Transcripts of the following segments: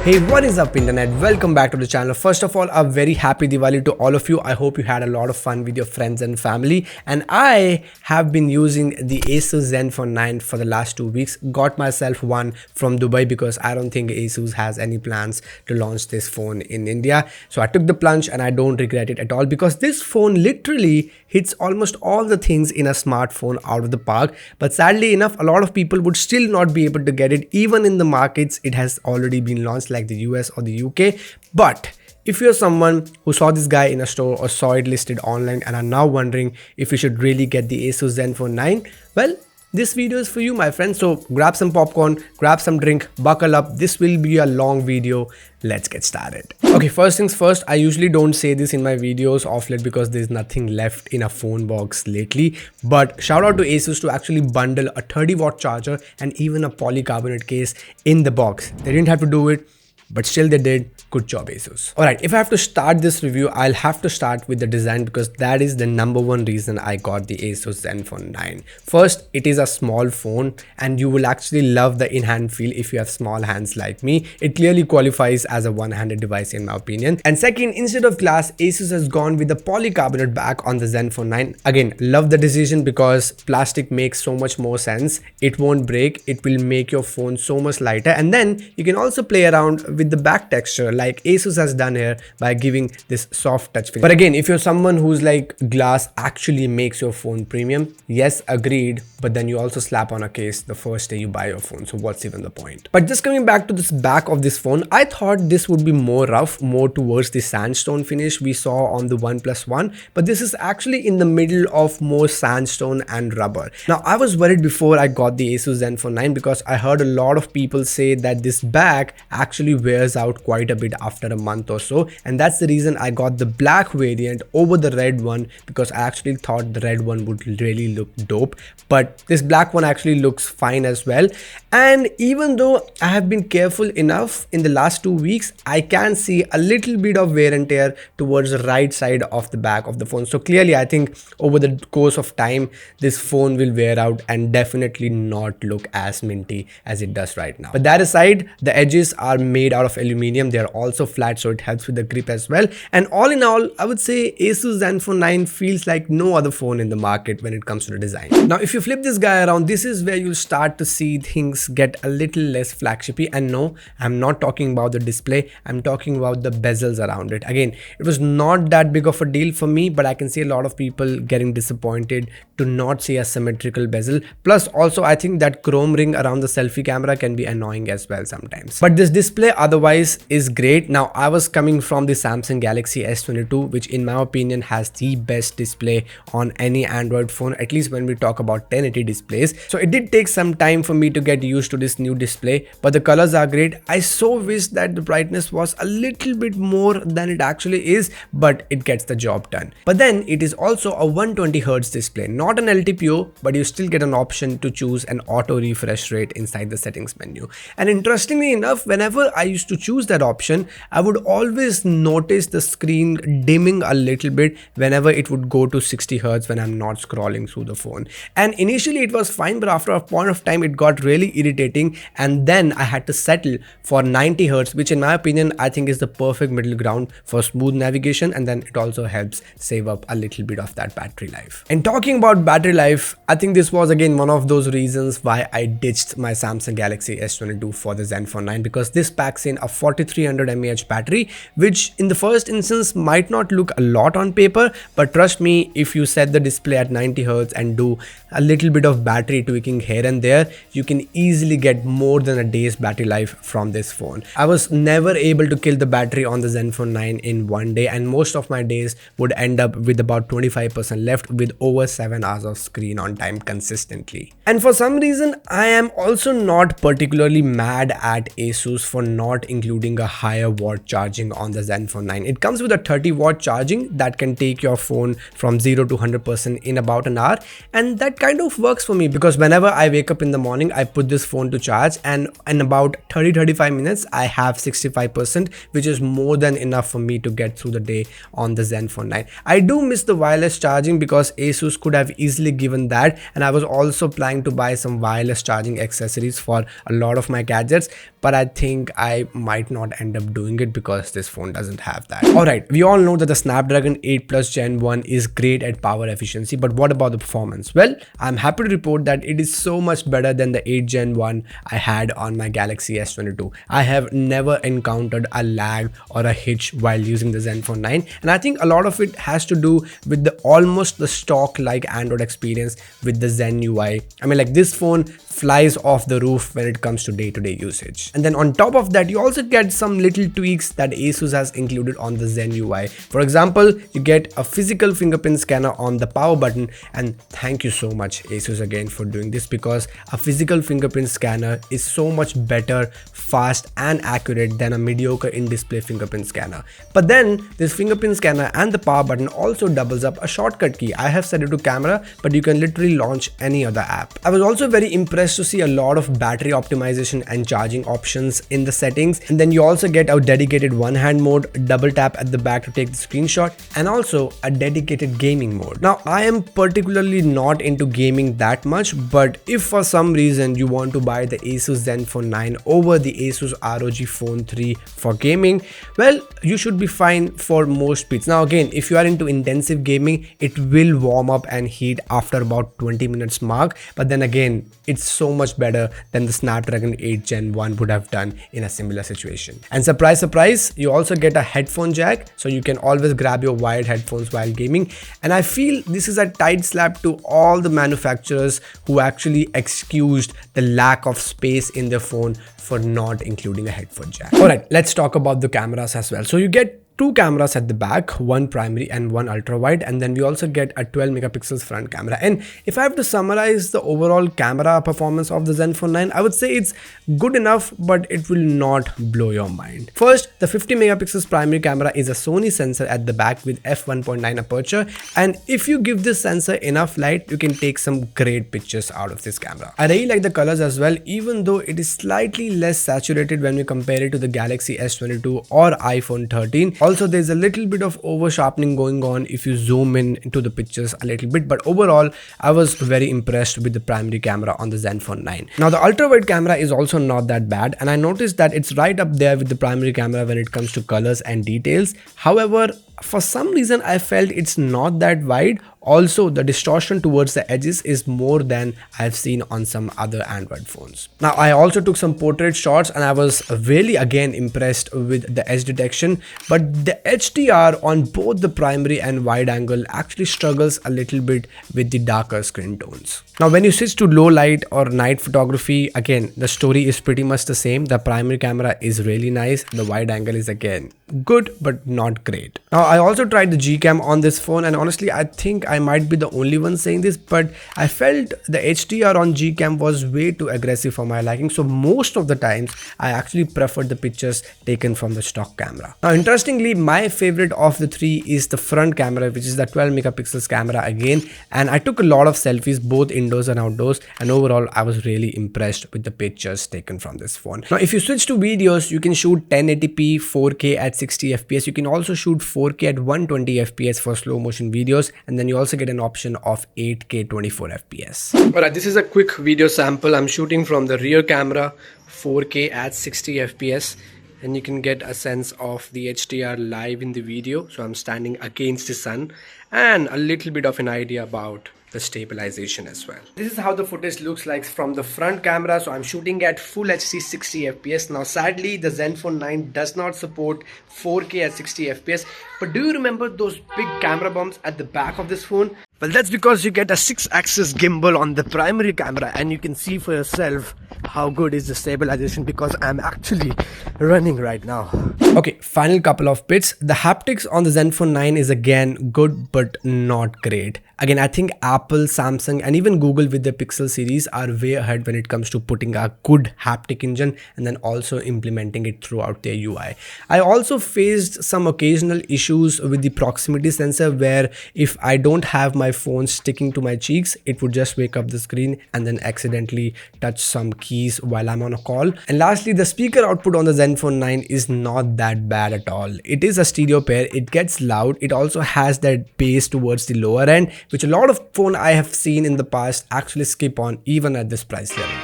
Hey, what is up internet? Welcome back to the channel. First of all, a very happy Diwali to all of you. I hope you had a lot of fun with your friends and family. And I have been using the Asus Zenfone 9 for the last 2 weeks. Got myself one from Dubai because I don't think Asus has any plans to launch this phone in India. So I took the plunge and I don't regret it at all because this phone literally hits almost all the things in a smartphone out of the park. But sadly enough, a lot of people would still not be able to get it even in the markets it has already been launched, like the US or the UK. But if you're someone who saw this guy in a store or saw it listed online and are now wondering if you should really get the Asus Zenfone 9, well, this video is for you, my friend. So grab some popcorn, grab some drink, buckle up. This will be a long video. Let's get started. Okay, first things first, I usually don't say this in my videos off late because there's nothing left in a phone box lately. But shout out to Asus to actually bundle a 30-watt charger and even a polycarbonate case in the box. They didn't have to do it, but still they did. Good job, Asus. Alright, if I have to start this review, I'll have to start with the design because that is the #1 reason I got the Asus Zenfone 9. First, it is a small phone and you will actually love the in-hand feel if you have small hands like me. It clearly qualifies as a one-handed device in my opinion. And second, instead of glass, Asus has gone with the polycarbonate back on the Zenfone 9. Again, love the decision because plastic makes so much more sense. It won't break. It will make your phone so much lighter. And then you can also play around with the back texture like Asus has done here by giving this soft touch feel. But again, if you're someone who's like glass actually makes your phone premium, yes, agreed, but then you also slap on a case the first day you buy your phone, so what's even the point? But just coming back to this back of this phone, I thought this would be more rough, more towards the sandstone finish we saw on the OnePlus One, but this is actually in the middle of more sandstone and rubber. Now, I was worried before I got the Asus Zenfone 9 because I heard a lot of people say that this back actually wears out quite a bit after a month or so, and that's the reason I got the black variant over the red one because I actually thought the red one would really look dope, but this black one actually looks fine as well. And even though I have been careful enough in the last 2 weeks, I can see a little bit of wear and tear towards the right side of the back of the phone. So clearly I think over the course of time this phone will wear out and definitely not look as minty as it does right now. But that aside, the edges are made out of aluminum. They are also flat, so it helps with the grip as well. And all in all, I would say Asus Zenfone 9 feels like no other phone in the market when it comes to the design. Now, if you flip this guy around, this is where you'll start to see things get a little less flagshipy. And no, I'm not talking about the display. I'm talking about the bezels around it. Again, it was not that big of a deal for me, but I can see a lot of people getting disappointed to not see a symmetrical bezel. Plus, also, I think that chrome ring around the selfie camera can be annoying as well sometimes. But this display otherwise is great. Now, I was coming from the Samsung Galaxy S22, which in my opinion has the best display on any Android phone, at least when we talk about 1080 displays. So it did take some time for me to get used to this new display, but the colors are great. I so wish that the brightness was a little bit more than it actually is, but it gets the job done. But then it is also a 120Hz display, not an LTPO, but you still get an option to choose an auto refresh rate inside the settings menu. And interestingly enough, whenever I used to choose that option, I would always notice the screen dimming a little bit whenever it would go to 60Hz when I'm not scrolling through the phone. And initially it was fine, but after a point of time it got really irritating, and then I had to settle for 90Hz, which in my opinion I think is the perfect middle ground for smooth navigation, and then it also helps save up a little bit of that battery life. And talking about battery life, I think this was again one of those reasons why I ditched my Samsung Galaxy S22 for the Zenfone 9, because this packs in a 4300 mAh battery, which in the first instance might not look a lot on paper, but trust me, if you set the display at 90Hz and do a little bit of battery tweaking here and there, you can easily get more than a day's battery life from this phone. I was never able to kill the battery on the Zenfone 9 in one day, and most of my days would end up with about 25% left with over 7 hours of screen on time consistently. And for some reason, I am also not particularly mad at Asus for not including a higher watt charging on the Zenfone 9. It comes with a 30-watt charging that can take your phone from 0 to 100% in about an hour, and that kind of works for me because whenever I wake up in the morning, I put this phone to charge, and in about 30-35 minutes I have 65%, which is more than enough for me to get through the day on the Zenfone 9. I do miss the wireless charging because Asus could have easily given that, and I was also planning to buy some wireless charging accessories for a lot of my gadgets, but I think I I might not end up doing it because this phone doesn't have that. Alright, we all know that the Snapdragon 8 Plus Gen 1 is great at power efficiency, but what about the performance? Well, I'm happy to report that it is so much better than the 8 Gen 1 I had on my Galaxy S22. I have never encountered a lag or a hitch while using the Zenfone 9, and I think a lot of it has to do with the almost the stock like Android experience with the Zen UI. I mean, like, this phone flies off the roof when it comes to day-to-day usage. And then on top of that, you also get some little tweaks that Asus has included on the Zen UI. For example, you get a physical fingerprint scanner on the power button, and thank you so much Asus again for doing this, because a physical fingerprint scanner is so much better, fast and accurate than a mediocre in-display fingerprint scanner. But then this fingerprint scanner and the power button also doubles up a shortcut key. I have set it to camera, but you can literally launch any other app. I was also very impressed to see a lot of battery optimization and charging options in the settings, and then you also get a dedicated one-hand mode, double tap at the back to take the screenshot, and also a dedicated gaming mode. Now, I am particularly not into gaming that much, but if for some reason you want to buy the Asus Zenfone 9 over the Asus ROG Phone 3 for gaming, well, you should be fine for most speeds. Now again, if you are into intensive gaming, it will warm up and heat after about 20 minutes mark, but then again, it's so much better than the Snapdragon 8 Gen 1 would have done in a similar situation. And surprise, surprise, you also get a headphone jack, so you can always grab your wired headphones while gaming. And I feel this is a tight slap to all the manufacturers who actually excused the lack of space in their phone for not including a headphone jack. Alright, let's talk about the cameras as well. So you get two cameras at the back, one primary and one ultra wide, and then we also get a 12 megapixels front camera. And if I have to summarize the overall camera performance of the Zenfone 9, I would say it's good enough, but it will not blow your mind. First, the 50 megapixels primary camera is a Sony sensor at the back with f1.9 aperture, and if you give this sensor enough light, you can take some great pictures out of this camera. I really like the colors as well, even though it is slightly less saturated when we compare it to the Galaxy S22 or iPhone 13. Also, there's a little bit of over sharpening going on if you zoom in into the pictures a little bit, but overall I was very impressed with the primary camera on the Zenfone 9. Now the ultra wide camera is also not that bad, and I noticed that it's right up there with the primary camera when it comes to colors and details. However, for some reason I felt it's not that wide. Also, the distortion towards the edges is more than I've seen on some other Android phones. Now, I also took some portrait shots, and I was really again impressed with the edge detection, but the HDR on both the primary and wide angle actually struggles a little bit with the darker skin tones. Now, when you switch to low light or night photography, again, the story is pretty much the same. The primary camera is really nice. The wide angle is again good, but not great. Now, I also tried the Gcam on this phone, and honestly, I think I might be the only one saying this, but I felt the HDR on Gcam was way too aggressive for my liking. So most of the times, I actually preferred the pictures taken from the stock camera. Now, interestingly, my favorite of the three is the front camera, which is the 12 megapixels camera again. And I took a lot of selfies, both indoors and outdoors. And overall, I was really impressed with the pictures taken from this phone. Now, if you switch to videos, you can shoot 1080p, 4K at 60 FPS. You can also shoot 4K at 120 FPS for slow motion videos. And then you also get an option of 8K 24 FPS. Alright, this is a quick video sample. I'm shooting from the rear camera, 4K at 60 FPS. And you can get a sense of the HDR live in the video. So I'm standing against the sun, and a little bit of an idea about the stabilization as well. This is how the footage looks like from the front camera. So I'm shooting at full HD 60 FPS. Now sadly, the Zenfone 9 does not support 4K at 60 FPS. But do you remember those big camera bumps at the back of this phone? Well, that's because you get a 6-axis gimbal on the primary camera, and you can see for yourself how good is the stabilization, because I'm actually running right now. Okay, final couple of bits. The haptics on the Zenfone 9 is again good but not great. Again, I think Apple, Samsung and even Google with the Pixel series are way ahead when it comes to putting a good haptic engine and then also implementing it throughout their UI. I also faced some occasional issues with the proximity sensor, where if I don't have my phone sticking to my cheeks, it would just wake up the screen and then accidentally touch some keys while I'm on a call. And lastly, the speaker output on the Zenfone 9 is not that bad at all. It is a stereo pair, it gets loud, it also has that bass towards the lower end, which a lot of phone I have seen in the past actually skip on even at this price level.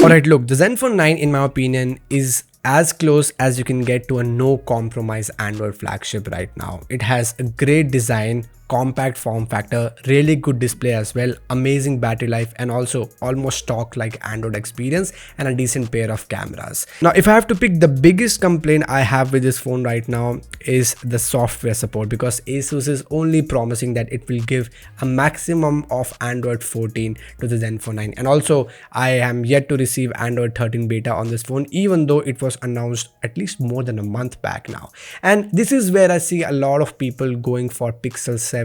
Alright, look, the Zenfone 9 in my opinion is as close as you can get to a no compromise Android flagship right now. It has a great design, compact form factor, really good display as well, amazing battery life, and also almost stock like Android experience and a decent pair of cameras. Now if I have to pick, the biggest complaint I have with this phone right now is the software support, because Asus is only promising that it will give a maximum of Android 14 to the Zenfone 9, and also I am yet to receive Android 13 beta on this phone, even though it was announced at least more than a month back now. And this is where I see a lot of people going for Pixel 7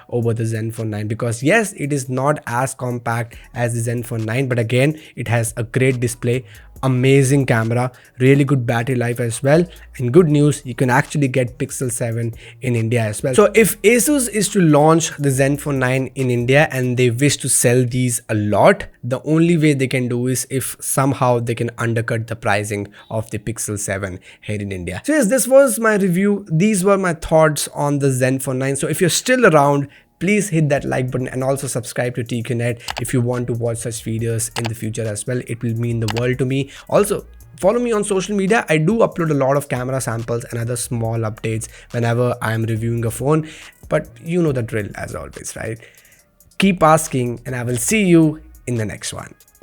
over the Zenfone 9, because yes, it is not as compact as the Zenfone 9, but again it has a great display, amazing camera, really good battery life as well, and good news, you can actually get Pixel 7 in India as well. So if Asus is to launch the Zenfone 9 in India and they wish to sell these a lot, the only way they can do is if somehow they can undercut the pricing of the Pixel 7 here in India. So yes, this was my review. These were my thoughts on the Zenfone 9. So if you're still around, please hit that like button and also subscribe to TQNet if you want to watch such videos in the future as well. It will mean the world to me. Also, follow me on social media. I do upload a lot of camera samples and other small updates whenever I am reviewing a phone. But you know the drill as always, right? Keep asking and I will see you in the next one.